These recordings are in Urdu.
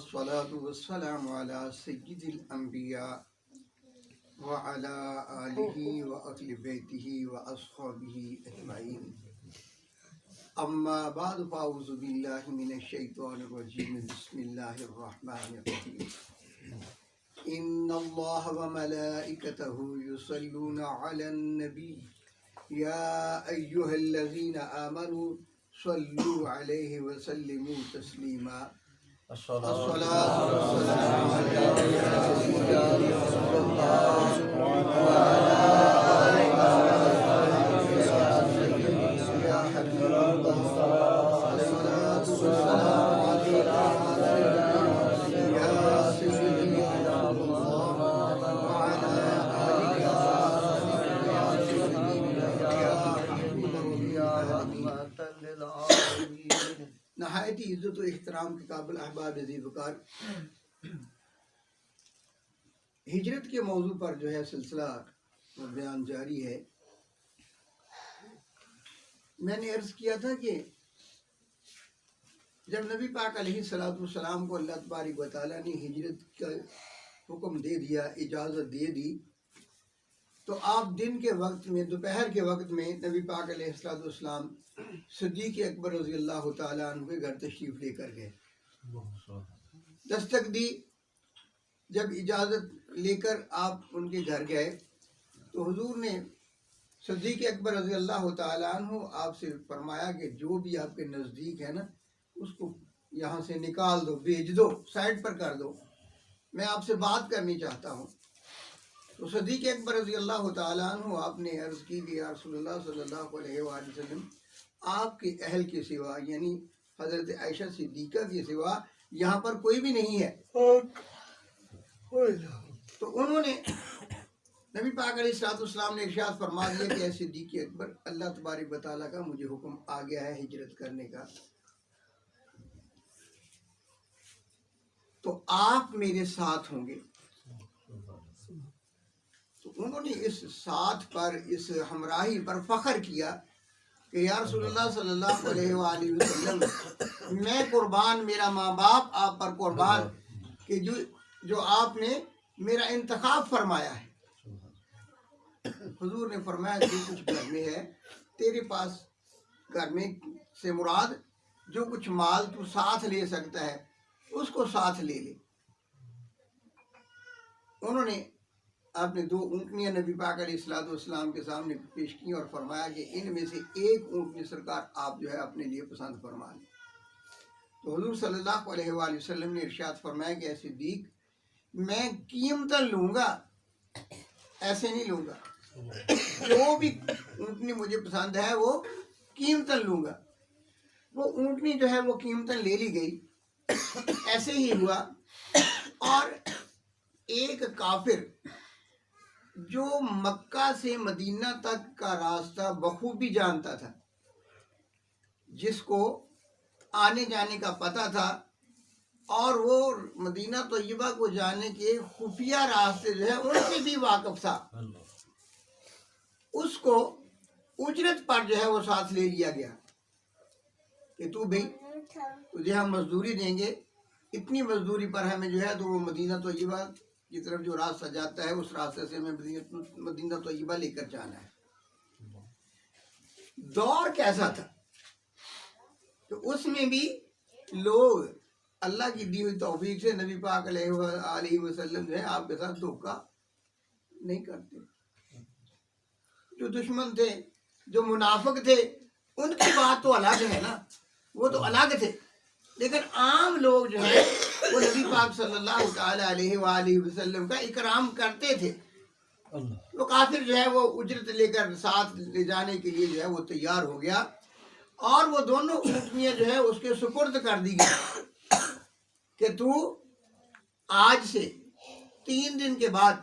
والصلاة والسلام على سيد الأنبياء وعلى آله وأهل بيته وأصحابه أجمعين. أما بعد فأعوذ بالله من الشيطان الرجيم. بسم الله الرحمن الرحيم. إن الله وملائكته يصلون على النبي يا أيها الذين آمنوا صلوا عليه وسلموا تسليما. الصلاة والسلام عليك يا سيدنا رسول الله وعلى آلك يا سيدنا يا حبيب الله. الصلاة والسلام عليك يا سيدنا رسول الله وعلى آلك يا سيدنا يا حبيب الله. نہایت ہی عزت و احترام کے قابل احباب عزیز وقار، ہجرت کے موضوع پر جو ہے سلسلہ بیان جاری ہے۔ میں نے عرض کیا تھا کہ جب نبی پاک علیہ السلام کو اللہ تبارک و تعالیٰ نے ہجرت کا حکم دے دیا، اجازت دے دی، تو آپ دن کے وقت میں، دوپہر کے وقت میں نبی پاک علیہ السلام صدیق اکبر رضی اللہ تعالیٰ عنہ کے گھر تشریف لے کر گئے۔ دستک دی، جب اجازت لے کر آپ ان کے گھر گئے تو حضور نے صدیق اکبر رضی اللہ تعالیٰ عنہ آپ سے فرمایا کہ جو بھی آپ کے نزدیک ہے نا، اس کو یہاں سے نکال دو، بھیج دو، سائڈ پر کر دو، میں آپ سے بات کرنی چاہتا ہوں۔ تو صدیق اکبر رضی اللہ تعالیٰ عنہ آپ نے عرض کی کہ یا رسول اللہ صلی اللہ علیہ وآلہ وسلم، آپ کے اہل کے سوا، یعنی حضرت عائشہ صدیقہ کے سوا یہاں پر کوئی بھی نہیں ہے۔ تو انہوں نے نبی پاک علیہ السلام نے ارشاد فرما دیا کہ اے صدیق اکبر، اللہ تبارک و تعالیٰ کا مجھے حکم آ گیا ہے ہجرت کرنے کا، تو آپ میرے ساتھ ہوں گے۔ تو انہوں نے اس ساتھ پر، اس ہمراہی پر فخر کیا کہ یا رسول اللہ صلی اللہ علیہ وآلہ وسلم، میں قربان، میرا ماں باپ آپ پر قربان کہ جو آپ نے میرا انتخاب فرمایا ہے۔ حضور نے فرمایا جو کچھ گھر میں ہے تیرے پاس، گھر میں سے مراد جو کچھ مال تو ساتھ لے سکتا ہے اس کو ساتھ لے لے۔ انہوں نے آپ نے 2 اونٹنیاں نبی پاک علیہ السلام کے سامنے پیش کی اور فرمایا کہ ان میں سے ایک اونٹنی سرکار آپ جو ہے اپنے لیے پسند فرما لیں۔ تو حضور صلی اللہ علیہ وآلہ وسلم نے ارشاد فرمایا کہ اے صدیق، میں قیمتاً لوں گا، ایسے نہیں لوں گا، جو بھی اونٹنی مجھے پسند ہے وہ قیمتاً لوں گا۔ وہ اونٹنی جو ہے وہ قیمتاً لے لی گئی۔ ایسے ہی ہوا، اور ایک کافر جو مکہ سے مدینہ تک کا راستہ بخوبی جانتا تھا، جس کو آنے جانے کا پتہ تھا، اور وہ مدینہ طیبہ کو جانے کے خفیہ راستے جو ہے ان سے بھی واقف تھا، اس کو اجرت پر جو ہے وہ ساتھ لے لیا گیا کہ تو بھائی تجھے ہم مزدوری دیں گے، اتنی مزدوری پر ہمیں جو ہے تو وہ مدینہ طیبہ کی طرف جو راستہ جاتا ہے اس راستے سے ہمیں مدینہ طیبہ لے کر جانا ہے۔ دور کیسا تھا تو اس میں بھی لوگ اللہ کی دی ہوئی توفیق سے نبی پاک علیہ وآلہ وسلم جو ہے آپ کے ساتھ دھوکہ نہیں کرتے۔ جو دشمن تھے، جو منافق تھے، ان کی بات تو الگ ہے نا، وہ تو الگ تھے، لیکن عام لوگ جو ہے وہ نبی پاک صلی اللہ تعالی علیہ وآلہ وسلم کا اکرام کرتے تھے۔ وہ کافر جو ہے وہ اجرت لے کر ساتھ لے جانے کے لیے جو ہے وہ تیار ہو گیا، اور وہ دونوں اونٹنیاں جو ہے اس کے سپرد کر دی گئی کہ تو آج سے 3 دن کے بعد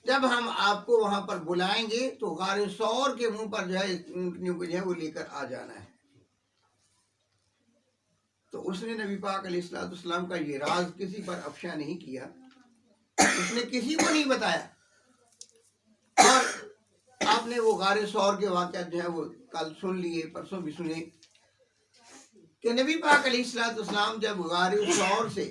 جب ہم آپ کو وہاں پر بلائیں گے تو غار ثور کے منہ پر جو ہے اونٹنیوں کو جو ہے وہ لے کر آ جانا ہے۔ تو اس نے نبی پاک علیہ السلام کا یہ راز کسی پر افشا نہیں کیا، اس نے کسی کو نہیں بتایا، اور آپ نے وہ غار ثور کے واقعات جو ہے وہ کل سن لیے، پرسوں بھی سنے کہ نبی پاک علیہ السلام جب غار ثور سے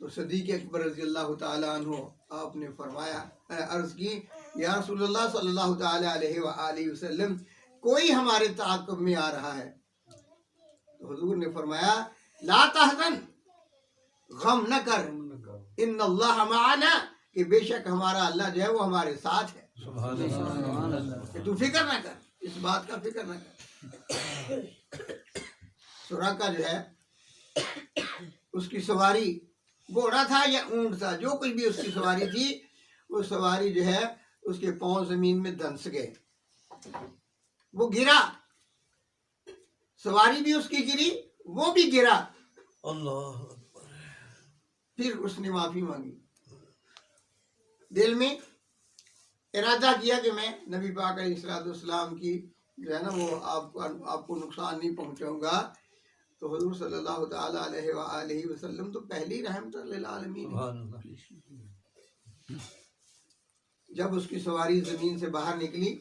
تو صدیق اکبر رضی اللہ تعالیٰ عنہ آپ نے فرمایا، عرض کی یا رسول اللہ صلی اللہ تعالیٰ علیہ وآلہ وسلم کوئی ہمارے تعاقب میں آ رہا ہے۔ تو حضور نے فرمایا لا تحزن، غم نہ کر، ان اللہ معنا، کہ بے شک ہمارا اللہ جو ہے وہ ہمارے ساتھ ہے۔ سبحان اللہ۔ کہ تو فکر نہ کر، اس بات کا فکر نہ کر۔ سراقہ جو ہے اس کی سواری گھوڑا تھا یا اونٹ تھا، جو کچھ بھی اس کی سواری تھی، وہ سواری جو ہے اس کے پاؤں زمین میں دھنس گئے، وہ گرا، سواری بھی اس کی گری، وہ بھی گرا۔ اللہ پھر اس نے معافی مانگی، دل میں ارادہ کیا کہ میں نبی پاک علیہ السلام کی جو ہے نا وہ آپ کو نقصان نہیں پہنچاؤں گا۔ تو حضور صلی اللہ تعالیٰ علیہ وآلہ وسلم تو پہلی رحمت للعالمین ہے۔ سبحان اللہ۔ جب اس کی سواری زمین سے باہر نکلی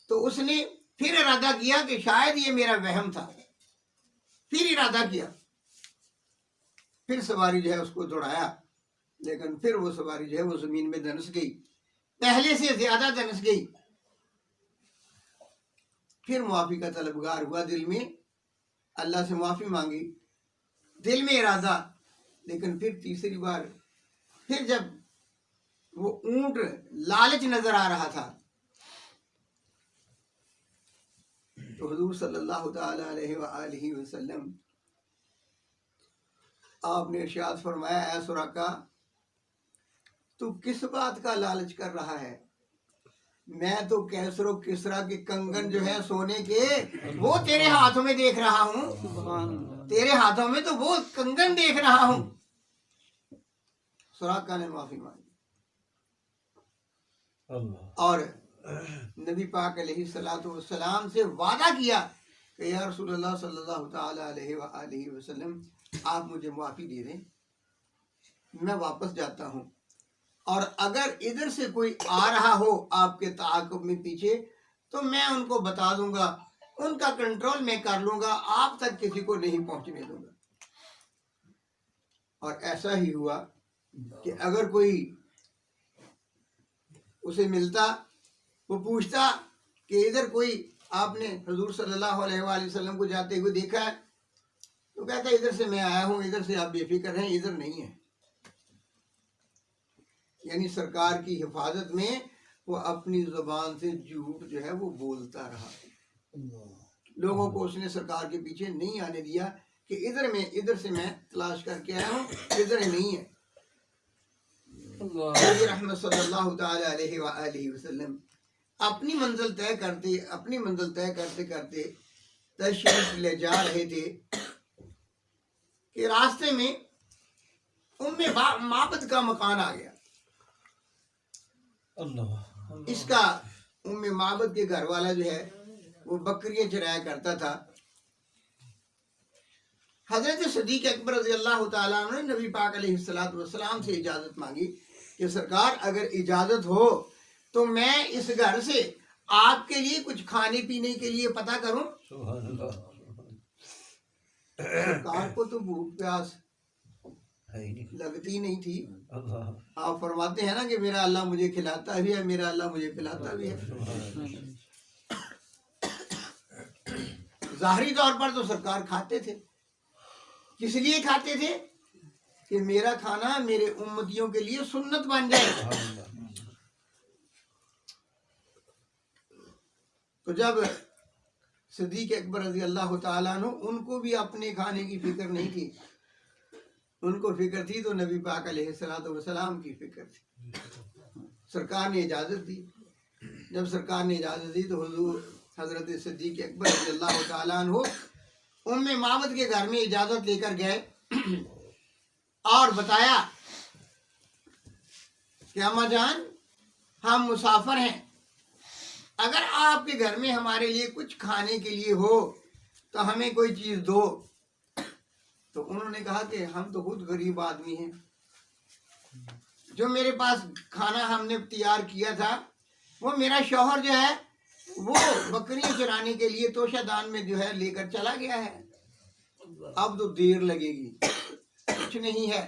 تو اس نے پھر ارادہ کیا کہ شاید یہ میرا وہم تھا، پھر ارادہ کیا، پھر سواری جو ہے اس کو دوڑایا، لیکن پھر وہ سواری جو ہے وہ زمین میں دھنس گئی، پہلے سے زیادہ دھنس گئی۔ پھر معافی کا طلبگار ہوا، دل میں اللہ سے معافی مانگی، دل میں ارادہ، لیکن پھر تیسری بار پھر جب وہ اونٹ لالچ نظر آ رہا تھا تو حضور صلی اللہ تعالی علیہ وآلہ وسلم آپ نے ارشاد فرمایا اے سراقہ تو کس بات کا لالچ کر رہا ہے؟ میں تو کیسر و کسرا کے کنگن جو ہے سونے کے وہ تیرے ہاتھوں میں دیکھ رہا ہوں، تیرے ہاتھوں میں تو وہ کنگن دیکھ رہا ہوں۔ سراقہ نے معافی مانگی اور نبی پاک علیہ السلام سے وعدہ کیا کہ یا رسول اللہ صلی اللہ تعالی علیہ وآلہ وسلم آپ مجھے معافی دے دیں، میں واپس جاتا ہوں، اور اگر ادھر سے کوئی آ رہا ہو آپ کے تعاقب میں پیچھے تو میں ان کو بتا دوں گا، ان کا کنٹرول میں کر لوں گا، آپ تک کسی کو نہیں پہنچنے دوں گا۔ اور ایسا ہی ہوا کہ اگر کوئی اسے ملتا، وہ پوچھتا کہ ادھر کوئی آپ نے حضور صلی اللہ علیہ وآلہ وسلم کو جاتے ہوئے دیکھا ہے؟ تو کہتا ہے ادھر سے میں آیا ہوں، ادھر سے آپ بے فکر ہیں، ادھر نہیں ہے۔ یعنی سرکار کی حفاظت میں وہ اپنی زبان سے جھوٹ جو ہے وہ بولتا رہا، لوگوں کو اس نے سرکار کے پیچھے نہیں آنے دیا کہ ادھر سے میں تلاش کر کے آیا ہوں، ادھر نہیں ہے۔ نبی رحمت صلی اللہ تعالی علیہ وآلہ وسلم اپنی منزل طے کرتے تشریف لے جا رہے تھے کہ راستے میں معبد کا مکان آ گیا۔ اس کا معبد کے گھر والا جو ہے وہ بکریاں چرایا کرتا تھا۔ حضرت صدیق اکبر رضی اللہ تعالیٰ عنہ نے نبی پاک علیہ السلام سے اجازت مانگی کہ سرکار اگر اجازت ہو تو میں اس گھر سے آپ کے لیے کچھ کھانے پینے کے لیے پتہ کروں۔ سرکار کو تو بھوک پیاس لگتی نہیں تھی، آپ فرماتے ہیں نا کہ میرا اللہ مجھے کھلاتا بھی ہے، میرا اللہ مجھے پلاتا بھی ہے۔ ظاہری طور پر تو سرکار کھاتے تھے، کس لیے کھاتے تھے کہ میرا کھانا میرے امتیوں کے لیے سنت بن جائے۔ تو جب صدیق اکبر رضی اللہ تعالیٰ عنہ ان کو بھی اپنے کھانے کی فکر نہیں تھی، ان کو فکر تھی تو نبی پاک علیہ السلام کی فکر تھی۔ سرکار نے اجازت دی، جب سرکار نے اجازت دی تو حضور حضرت صدیق اکبر رضی اللہ تعالیٰ عنہ معبد کے گھر میں اجازت لے کر گئے اور بتایا کہ اماں جان ہم مسافر ہیں، اگر آپ کے گھر میں ہمارے لیے کچھ کھانے کے لیے ہو تو ہمیں کوئی چیز دو۔ تو انہوں نے کہا کہ ہم تو خود غریب آدمی ہیں، جو میرے پاس کھانا ہم نے تیار کیا تھا وہ میرا شوہر جو ہے وہ بکریاں چرانے کے لیے توشہ دان میں جو ہے لے کر چلا گیا ہے، اب تو دیر لگے گی، کچھ نہیں ہے۔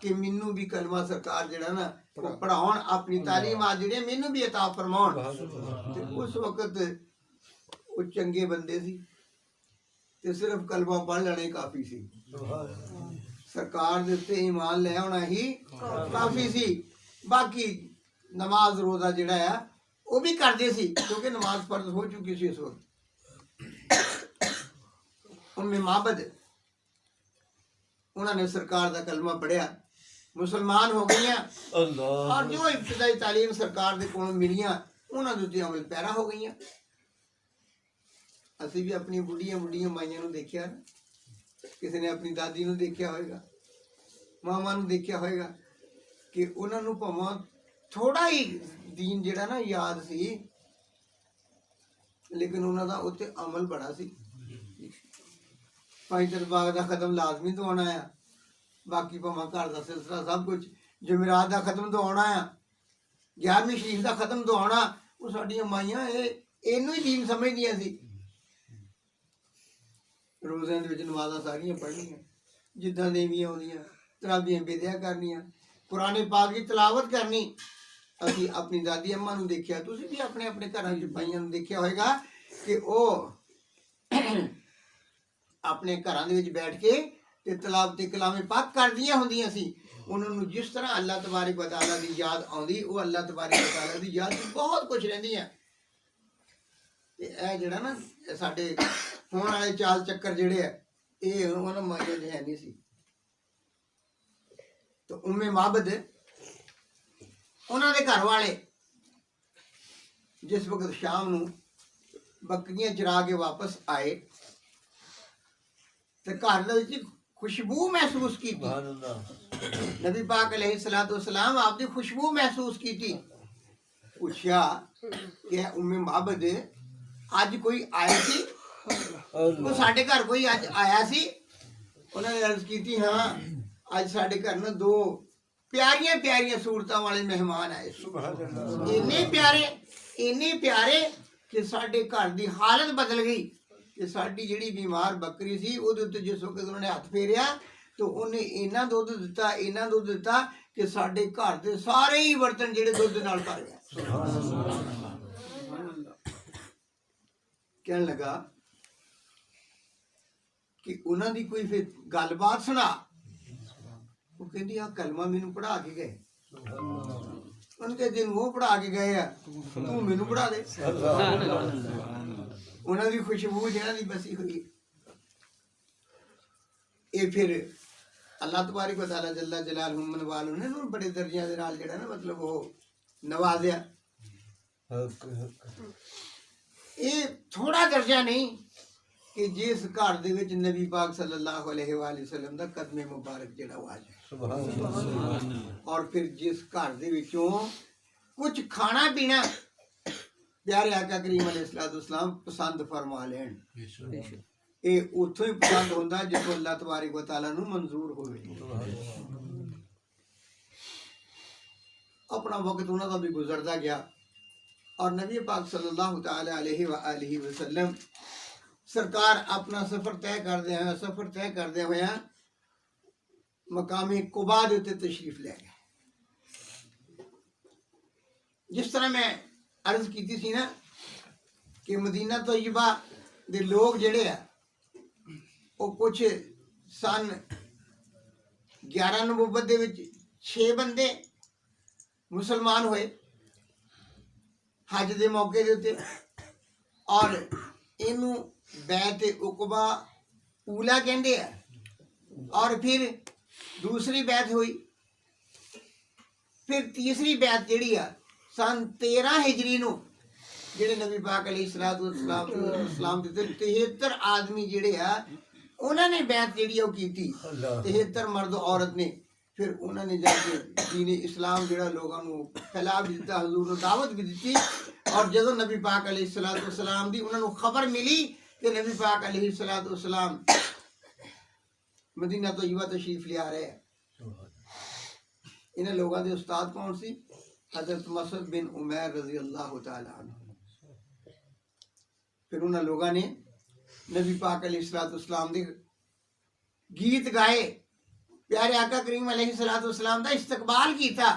کہ مینوں بھی کلمہ سرکار جڑا نا وہ پڑھاؤن اپنی تعلیمات جڑے مینوں بھی عطا فرماؤن تے اس وقت وہ چنگے بندے سی تے صرف کلمہ پڑھ لینا ہی کافی سی سرکار دے تے ایمان لے ہونا ہی کافی سی باقی نماز روزہ جڑا ہے وہ بھی کردے سی کیونکہ نماز فرض ہو چکی سی اس وقت معبد انہوں نے سرکار دا کلمہ پڑھیا مسلمان ہو گئی ہیں اور جو ابتدائی تعلیم سرکار دے کولوں ملیاں انہاں دے تے عمل پیرا ہو گئی ہیں اسی بھی اپنی بڑھیاں مائیاں نو دیکھیا نا کسی نے اپنی دادی نو دیکھیا ہوئے گا ماما نو دیکھیا ہوئے گا کہ انہاں نو پاواں تھوڑا ہی دین جڑا نا یاد سی لیکن انہاں دا اوتے عمل بڑا سی پانچ باغ دا ختم لازمی تو آنا ہے باقی پاواں گھر دا سلسلہ سب کچھ جمعرات دا ختم تو آنا ہے 11ویں شریف دا ختم تو آنا وہ ساڈیاں مائیاں اینو ہی دین سمجھدیاں سی روزیاں دے وچ نمازاں ساریاں پڑھنیاں جداں دیویاں ہوندیاں تراویحاں بیدیا کرنیاں قرآن پاک کی تلاوت کرنی اسی اپنی دادی اماں نو دیکھیا تسی بھی اپنے اپنے گھراں وچ بھائیاں نو دیکھیا ہوئے گا کہ او اپنے گھراں دے وچ بیٹھ کے تے تلاوت کلام پاک کردیاں ہوندیاں سی انہاں نو جس طرح اللہ تبارک و تعالیٰ دی یاد آندی او اللہ تبارک و تعالیٰ دی یاد بہت کچھ رہندی ہے تے اے جڑا نا ساڈے ہون والے چال چکر جڑے ہے اے انہاں مائیاں دے ہے نہیں سی تو معبد انہاں دے گھر والے جس وقت شام نو بکریاں چرا کے واپس آئے تے گھر دے وچ خوشبو محسوس کیتی نبی پاک علیہ السلام آپ دی خوشبو محسوس کیتی پوچھا کہ معبد اج کوئی آیا سی وہ ساڈے گھر کوئی اج آیا سی انہوں نے عرض کیتی ہاں اج ساڈے گھر نا 2 پیاریاں صورتاں والے مہمان آئے اینے پیارے کہ ساڈے گھر دی حالت بدل گئی کہ ساڈی جڑی بیمار بکری سی او دے تے جس وقت انہوں نے ہاتھ پھیریا تو انہیں اینا دودھ دتا کہ ساڈے گھر دے سارے ہی برتن جڑے دودھ نال بھر گئے کہنے لگا کہ انہاں دی کوئی پھر گل بات سنا وہ کہندی آ کلمہ مینوں پڑھا کے گئے ان کے دن وہ پڑھا کے گئے ہیں تو مینوں پڑھا دے انہاں دی خوشبو جنہاں دی بسی ہوئی اے پھر اللہ تبارک و تعالیٰ جل جلالہ من والوں نے بڑے درجیاں دے نال جڑا نا مطلب وہ نوازیا اے تھوڑا درجہ نہیں کہ جس گھر دے وچ نبی پاک صلی اللہ علیہ وآلہ وسلم دا قدم مبارک جڑا وہ آ جائے اور پھر جس گھر دے وچوں کچھ کھانا پینا پیارے آقا کریم علیہ السلام پسند فرما لین اے اتھوں ہی پسند ہوندا جدوں اللہ تبارک و تعالیٰ نو منظور ہوئے اپنا وقت انہاں دا بھی گزردا گیا اور نبی پاک صلی اللہ تعالی علیہ وآلہ وسلم سرکار اپنا سفر طے کردے ہوئے مقام قباء دے تے تشریف لے گئے جس طرح میں عرض کیتی سی نا کہ مدینہ طیبہ دے لوگ جڑے ہیں وہ کچھ سن 11 نبوت دے وچ 6 بندے مسلمان ہوئے حج دے موقع دے تے اور اینو بیعت عقبہ اولا کہندے ہیں اور پھر دوسری بیعت ہوئی پھر تیسری بیعت جڑی ہے سن 13 ہجری نو جڑے نبی پاک علیہ السلام دے 73 آدمی جڑے ہیں انہوں نے بیعت جڑی ہے وہ کیتی 73 مرد عورت نے پھر انہوں نے جا کے دین اسلام جڑا لوگوں کو پھیلا بھی دیتا حضور نے دعوت بھی دیتی اور جدو نبی پاک علیہ السلام دی انہوں نے خبر ملی کہ نبی پاک علیہ السلام مدینہ طیبہ تشریف لے آ رہے ہیں انہیں لوگوں دے استاد کون سی حضرت مصعب بن عمیر رضی اللہ تعالیٰ عنہ پھر انہوں لوگوں نے نبی پاک علیہ السلام دے گیت گائے پیارے آقا کریم علیہ الصلوۃ والسلام دا استقبال کیتا،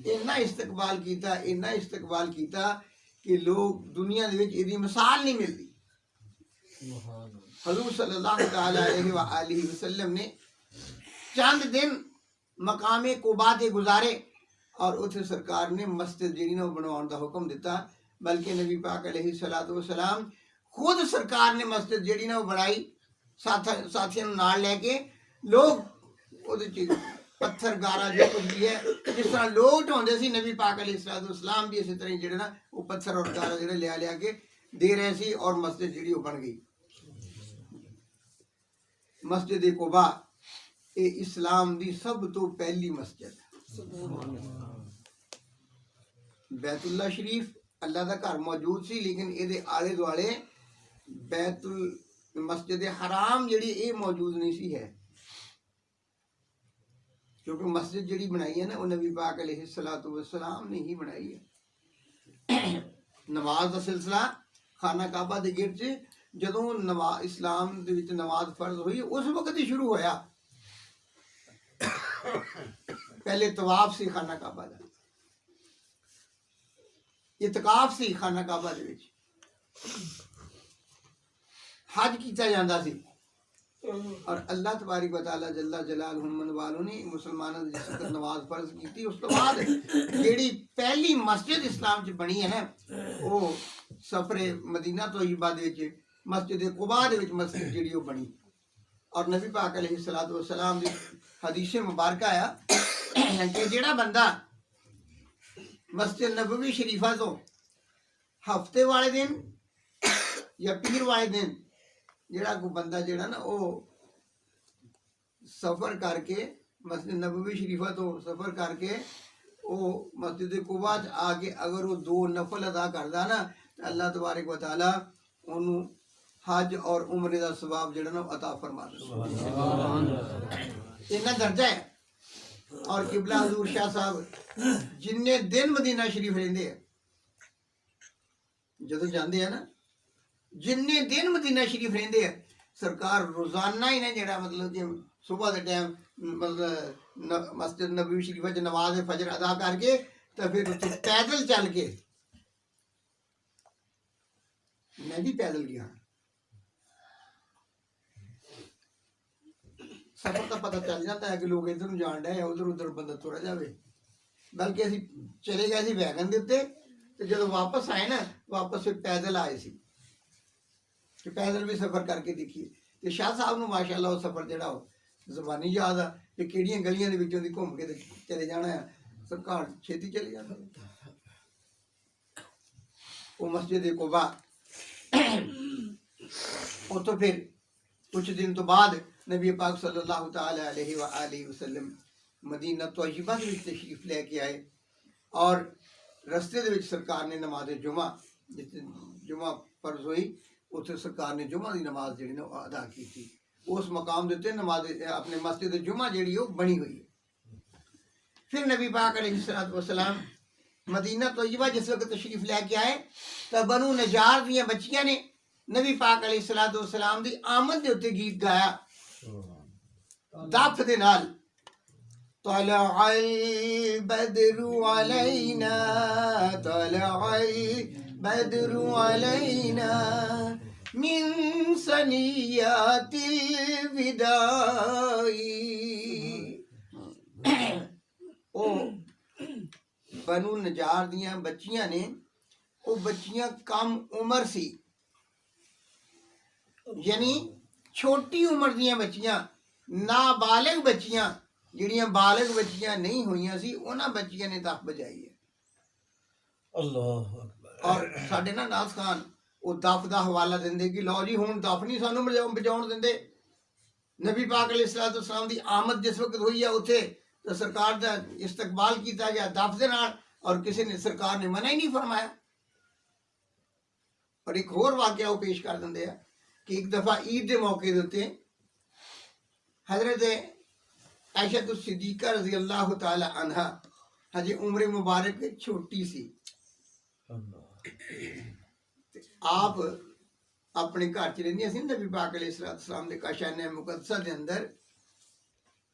اتنا استقبال کیتا کہ لوگ دنیا دے وچ ایدی مثال نہیں ملتی۔ حضور صلی اللہ تعالی علیہ وآلہ وسلم نے چند دن مقام قباء تے گزارے اور اتھے سرکار نے مسجد جڑی نا بنواؤن دا حکم دیتا، بلکہ نبی پاک علیہ الصلوۃ والسلام خود سرکار نے مسجد جڑی نا بنائی ساتھیاں نال لے کے، لوگ پتھر گارا جو کچھ بھی ہے جس طرح لوگ ڈھوندے سی، نبی پاک علیہ الصلوۃ والسلام بھی اسی طرح جڑے نا وہ پتھر اور گارا جڑے لیا کے دے رہے سی، اور مسجد جڑی وہ بن گئی۔ مسجد قباء اے اسلام دی سب تو پہلی مسجد ہے۔ بیت اللہ شریف اللہ دا گھر موجود سی، لیکن اے دے آلے دوالے مسجد حرام جڑی اے موجود نہیں سی ہے، کیونکہ مسجد جڑی بنائی ہے نا وہ نبی پاک علیہ الصلوۃ والسلام نے ہی بنائی ہے۔ نماز دا سلسلہ خانہ کعبہ دے گرد سے جدوں اسلام دے وچ نماز فرض ہوئی اس وقت ہی شروع ہویا۔ پہلے طواف سی خانہ کعبہ دا، اعتکاف سی خانہ کعبہ دے وچ، حج کیتا جاندا سی، اور اللہ تبارک و تعالی جل جلالہ من والوں نے مسلمانوں دی جس وقت نماز فرض کیتی، اس تو بعد جیڑی پہلی مسجد اسلام چ بنی ہے نا وہ سفر مدینہ طیبہ دے وچ مسجد قباء دے وچ مسجد جیڑی وہ بنی، اور نبی پاک علیہ الصلوۃ والسلام دی حدیث مبارکہ آیا کہ جیڑا بندہ مسجد نبوی شریفہ تو ہفتے والے دن یا پیر والے دن جیڑا کوئی بندہ جیڑا نا وہ سفر کر کے مسجد نبوی شریفہ تو سفر کر کے وہ مسجد قباء آ کے اگر وہ 2 نفل ادا کردا نا تو اللہ تبارک و تعالی انہوں حج اور عمرے دا ثواب جڑا نا عطا فرما دے۔ اتنا درجہ ہے۔ اور قبلہ حضور شاہ صاحب جننے دن مدینہ شریف رہندے ہیں، جدو جاندے ہیں نا جننے دن مدینہ شریف رہندے ہیں، سرکار روزانہ ہی نے جڑا مطلب کہ صبح دے ٹائم مطلب مسجد نبوی شریفہ چ نماز فجر ادا کر کے تو پھر اتنے پیدل چل کے، میں بھی پیدل گیا سفر کا پتہ چل جاتا ہے کہ لوگ ادھر جان ڈے ادھر ادھر بندہ ترا جاوے، بلکہ اسی چلے گئے سی ویگن دے تے تے جدو واپس آئے نا واپس پھر پیدل آئے سی کہ پیدل بھی سفر کر کے دیکھیے۔ تے شاہ صاحب نو ماشاءاللہ وہ سفر جڑا ہو زبانی یاد آ کہ کیڑیاں گلیاں دے وچوں دی گھوم کے تے چلے جانا ہے، سرکار چھیتی چلے جانا۔ وہ مسجد قباء اتوں پھر کچھ دن تو بعد نبی پاک صلی اللہ تعالی علیہ وآلہ وسلم مدینہ طیبہ دے وچ تشریف لے کے آئے، اور رستے دے وچ سرکار نے نماز جمعہ جس جمعہ فرض ہوئی اتنے سرکار نے جمعہ دی نماز جڑی نا ادا کی تھی، اس مقام دیتے نماز اپنے مسجد جمعہ جڑی وہ بنی ہوئی ہے۔ پھر نبی پاک علیہ الصلوۃ والسلام مدینہ طیبہ جس وقت تشریف لے کے آئے تو بنو نجار دیاں بچیاں نے نبی پاک علیہ الصلوۃ والسلام دی آمد دے اتنے گیت گایا دف دے نال، طلع البدر علینا طلع البدر علینا من ثنیات الوداع۔ او بنو نجار دیاں بچیاں نے، وہ بچیاں کم عمر سی، یعنی چھوٹی عمر دیاں بچیاں، نابالغ بچیاں جڑیاں بالغ بچیاں نہیں ہوئیاں سی انہاں بچیاں نے دف بجائی ہے۔ اللہ اکبر۔ اور ساڈے نا ناز خان وہ دف دا حوالہ دیندے کہ لو جی ہن دف نہیں سانوں بجاؤن دیندے، نبی پاک علیہ الصلوۃ والسلام دی آمد جس وقت ہوئی ہے اتھے تو سرکار دا استقبال کیتا گیا دف دے نال، اور کسی نے سرکار نے منع ہی نہیں فرمایا۔ اور ایک اور واقعہ وہ پیش کر دیندے ہیں کہ ایک دفعہ عید دے موقع دے تے حضرت عائشہ الصدیقہ رضی اللہ تعالی عنہا ہجے عمر مبارک چھوٹی سی، آپ اپنے گھر چ رہندیاں سی نبی پاک علیہ الصلوۃ والسلام دے کاشانہ مقدسہ دے اندر،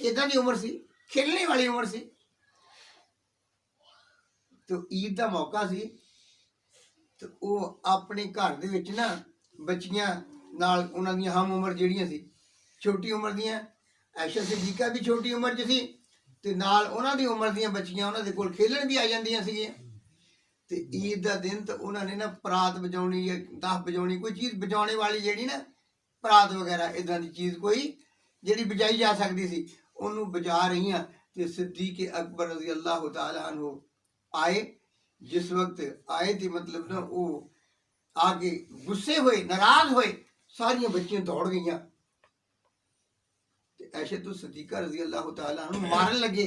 ਇਦਾਂ ਦੀ ਉਮਰ ਸੀ, ਖੇਲਣੇ ਵਾਲੀ ਉਮਰ ਸੀ। ਤੇ ਈਦ ਦਾ ਮੌਕਾ ਸੀ ਤੇ ਉਹ ਆਪਣੇ ਘਰ ਦੇ ਵਿੱਚ ਨਾ ਬੱਚੀਆਂ ਨਾਲ, ਉਹਨਾਂ ਦੀਆਂ ਹਮ ਉਮਰ ਜਿਹੜੀਆਂ ਸੀ, ਛੋਟੀ ਉਮਰ ਦੀਆਂ, ਆਇਸ਼ਾ ਸਿੱਦੀਕਾ ਵੀ ਛੋਟੀ ਉਮਰ 'ਚ ਸੀ ਤੇ ਨਾਲ ਉਹਨਾਂ ਦੀ ਉਮਰ ਦੀਆਂ ਬੱਚੀਆਂ ਉਹਨਾਂ ਦੇ ਕੋਲ ਖੇਲਣ ਵੀ ਆ ਜਾਂਦੀਆਂ ਸੀਗੀਆਂ। ਤੇ ਈਦ ਦਾ ਦਿਨ ਤਾਂ ਉਹਨਾਂ ਨੇ ਨਾ ਪਰਾਤ ਵਜਾਉਣੀ ਜਾਂ ਦਫ ਵਜਾਉਣੀ, ਕੋਈ ਚੀਜ਼ ਵਜਾਉਣੇ ਵਾਲੀ ਜਿਹੜੀ ਨਾ ਪਰਾਤ ਵਗੈਰਾ ਇਦਾਂ ਦੀ ਚੀਜ਼ ਕੋਈ ਜਿਹੜੀ ਵਜਾਈ ਜਾ ਸਕਦੀ ਸੀ, ਉਹਨੂੰ ਵਜਾ ਰਹੀਆਂ। ਤੇ ਸਿੱਦੀਕ ਅਕਬਰ ਰਜ਼ੀ ਅੱਲਾਹੁ ਤਾਲਾ ਅਨਹੂ ਆਏ। ਜਿਸ ਵਕਤ ਆਏ ਤੇ ਮਤਲਬ ਨਾ ਉਹ ਆ ਕੇ ਗੁੱਸੇ ਹੋਏ, ਨਾਰਾਜ਼ ਹੋਏ, ਸਾਰੀਆਂ ਬੱਚੀਆਂ ਦੌੜ ਗਈਆਂ ਤੇ ਐਸ਼ਾ ਤੋਂ ਸਿੱਦੀਕਾ ਰਜ਼ੀ ਅੱਲਾਹੁ ਤਾਲਾ ਨੂੰ ਮਾਰਨ ਲੱਗੇ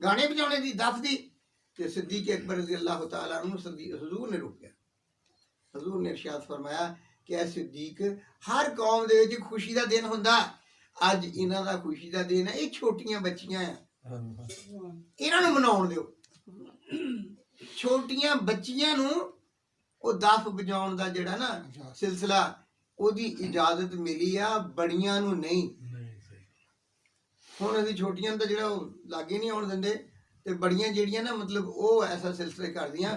ਗਾਣੇ ਵਜਾਉਣੇ ਦੀ, ਦਫ ਦੀ। ਤੇ ਸਿੱਦੀਕ ਅਕਬਰ ਰਜ਼ੀ ਅੱਲਾਹੁ ਤਾਲਾ ਨੂੰ ਹਜ਼ੂਰ ਨੇ ਰੋਕਿਆ। ਹਜ਼ੂਰ ਨੇ ਇਰਸ਼ਾਦ ਫਰਮਾਇਆ ਕਿ ਇਹ ਸਿੱਦੀਕ, ਹਰ ਕੌਮ ਦੇ ਵਿੱਚ ਖੁਸ਼ੀ ਦਾ ਦਿਨ ਹੁੰਦਾ, ਅੱਜ ਇਹਨਾਂ ਦਾ ਖੁਸ਼ੀ ਦਾ ਦਿਨ ਹੈ, ਇਹ ਛੋਟੀਆਂ ਬੱਚੀਆਂ ਆ, ਇਹਨਾਂ ਨੂੰ ਮਨਾਉਣ ਦਿਓ। ਛੋਟੀਆਂ ਬੱਚੀਆਂ ਨੂੰ ਉਹ ਦਫ ਵਜਾਉਣ ਦਾ ਜਿਹੜਾ ਨਾ ਸਿਲਸਿਲਾ, ਉਹਦੀ ਇਜਾਜ਼ਤ ਮਿਲੀ ਆ, ਬੜੀਆਂ ਨੂੰ ਨਹੀਂ। ਹੁਣ ਅਸੀਂ ਛੋਟੀਆਂ ਨੂੰ ਤਾਂ ਜਿਹੜਾ ਉਹ ਲਾਗੇ ਨਹੀਂ ਆਉਣ ਦਿੰਦੇ, ਤੇ ਬੜੀਆਂ ਜਿਹੜੀਆਂ ਨਾ ਮਤਲਬ ਉਹ ਐਸਾ ਸਿਲਸਿਲਾ ਕਰਦੀਆਂ।